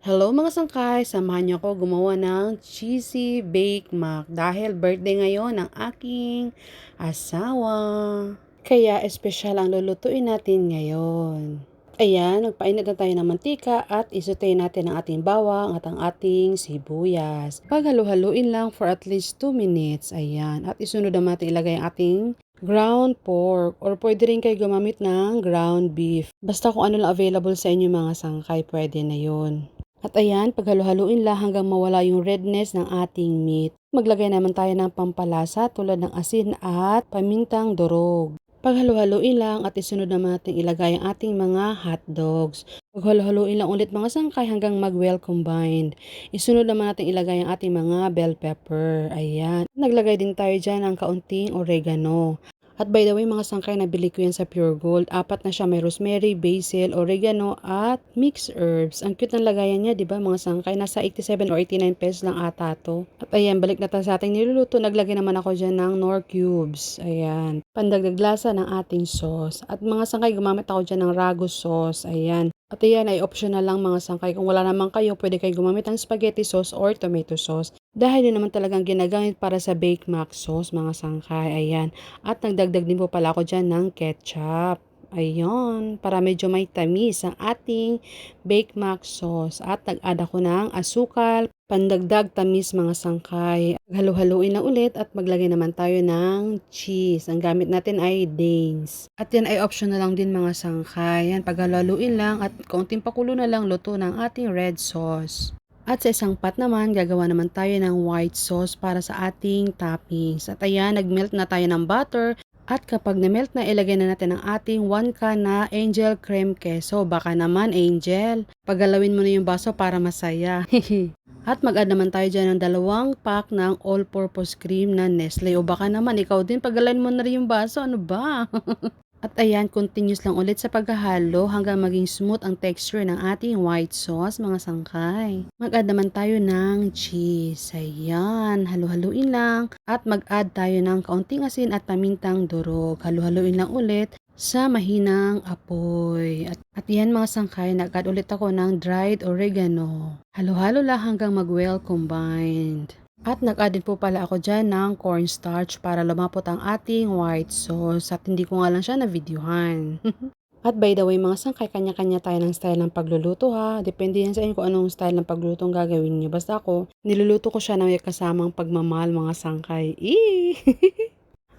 Hello mga sangkay, samahan niyo ako gumawa ng cheesy baked mac dahil birthday ngayon ng aking asawa. Kaya espesyal ang lulutuin natin ngayon. Ayan, magpainit na tayo ng mantika at isutay natin ang ating bawang at ang ating sibuyas. Paghalu-haluin lang for at least 2 minutes. Ayan, at isunod naman natin ilagay ang ating ground pork or pwede rin kayo gumamit ng ground beef. Basta kung ano lang available sa inyo mga sangkay, pwede na yon. At ayan, paghalu-haluin lang hanggang mawala yung redness ng ating meat. Maglagay naman tayo ng pampalasa tulad ng asin at pamintang durog. Paghalu-haluin lang at isunod naman natin ilagay ang ating mga hotdogs. Paghalu-haluin lang ulit mga sangkay hanggang mag-well combined. Isunod naman natin ilagay ang ating mga bell pepper. Ayan. Naglagay din tayo dyan ng kaunting oregano. At by the way mga sangkay, nabili ko yan sa Pure Gold. 4 na siya, may rosemary, basil, oregano at mixed herbs. Ang cute ng lagayan niya, 'di ba mga sangkay? Nasa 87 or 89 pesos lang ata to. At ayan, balik na tayo sa ating niluluto. Naglagay naman ako diyan ng Knorr cubes. Ayan, pandagdag lasa ng ating sauce. At mga sangkay, gumamit ako diyan ng ragu sauce. Ayan. At ayan ay optional lang mga sangkay. Kung wala naman kayo, pwede kayo gumamit ng spaghetti sauce or tomato sauce. Dahil yun naman talagang ginagamit para sa baked mac sauce mga sangkay. Ayan. At nagdagdag din po pala ako dyan ng ketchup. Ayun, para medyo may tamis ang ating baked mac sauce. At nag-add ako ng asukal, pandagdag tamis mga sangkay. Halu-haluin lang ulit at maglagay naman tayo ng cheese. Ang gamit natin ay Danes. At yan ay optional lang din mga sangkay. Yan, paghaluin lang at kaunting pakulo na lang luto ng ating red sauce. At sa isang pot naman, gagawa naman tayo ng white sauce para sa ating toppings. At ayan, nagmelt na tayo ng butter. At kapag na-melt na, ilagay na natin ang ating 1 can na Angel Creme Queso. Baka naman, Angel, paggalawin mo na yung baso para masaya. At mag-add naman tayo dyan ng 2 pack ng all-purpose cream na Nestle. O baka naman, ikaw din, paggalawin mo na rin yung baso. Ano ba? At ayan, continuous lang ulit sa paghahalo hanggang maging smooth ang texture ng ating white sauce, mga sangkay. Mag-add naman tayo ng cheese. Ayan, halu-haluin lang. At mag-add tayo ng kaunting asin at pamintang durog. Halu-haluin lang ulit sa mahinang apoy. At yan mga sangkay, nag-add ulit ako ng dried oregano. Halo-halo lang hanggang mag-well combined. At nag-add din po pala ako dyan ng cornstarch para lumapot ang ating white sauce at hindi ko nga lang siya na-videohan. At by the way mga sangkay, kanya-kanya tayo ng style ng pagluluto ha. Depende yan sa inyo kung anong style ng pagluluto ang gagawin nyo. Basta ako, niluluto ko siya na may kasamang pagmamahal mga sangkay.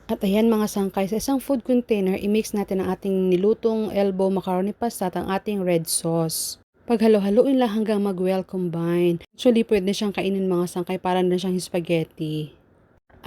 At ayan mga sangkay, sa isang food container, i-mix natin ang ating nilutong elbow macaroni pasta at ang ating red sauce. Paghalo-haluin lang hanggang mag-well combine. Actually, pwede siyang kainin mga sangkay, para na siyang spaghetti.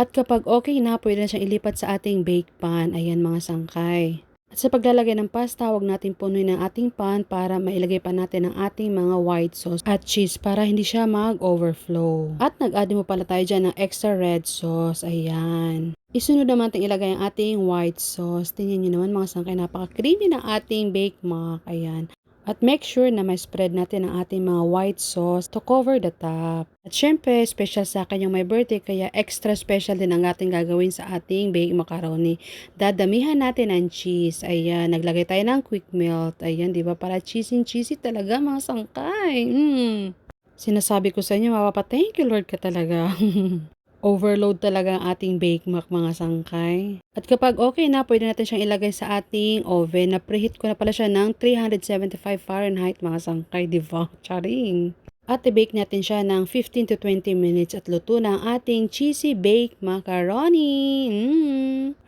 At kapag okay na, pwede na siyang ilipat sa ating bake pan. Ayan mga sangkay. At sa paglalagay ng pasta, huwag natin punuin ang ating pan para mailagay pa natin ang ating mga white sauce at cheese para hindi siya mag-overflow. At nag-add mo pala tayo dyan ng extra red sauce. Ayan. Isunod naman natin ilagay ang ating white sauce. Tingnan nyo naman mga sangkay, napaka-creamy ng ating baked mac. Ayan. At make sure na may spread natin ang ating mga white sauce to cover the top. At syempre, special sa akin yung my birthday, kaya extra special din ang ating gagawin sa ating baked macaroni. Dadamihan natin ang cheese. Ayan, naglagay tayo ng quick melt. Ayan, di ba? Para cheesy talaga mga sangkay. Sinasabi ko sa inyo, thank you Lord ka talaga. Overload talaga ang ating bake mac mga sangkay. At kapag okay na, pwede natin siyang ilagay sa ating oven. Na-preheat ko na pala siya ng 375 Fahrenheit mga sangkay, di ba? Charing! At i-bake natin siya ng 15 to 20 minutes at luto na ang ating cheesy baked macaroni.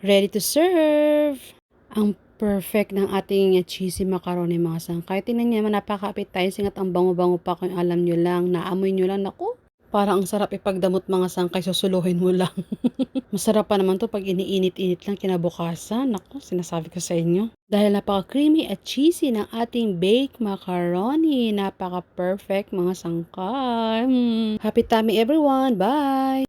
Ready to serve! Ang perfect ng ating cheesy macaroni mga sangkay. Tingnan niyo naman, napaka-appetizing at ang bango-bango pa kung alam nyo lang. Naamoy nyo lang, naku! Parang ang sarap ipagdamot mga sangkay, susuluhin mo lang. Masarap pa naman to pag iniinit-init lang kinabukasan. Naku, sinasabi ko sa inyo. Dahil napaka-creamy at cheesy ng ating baked macaroni. Napaka-perfect mga sangkay. Happy tummy everyone. Bye!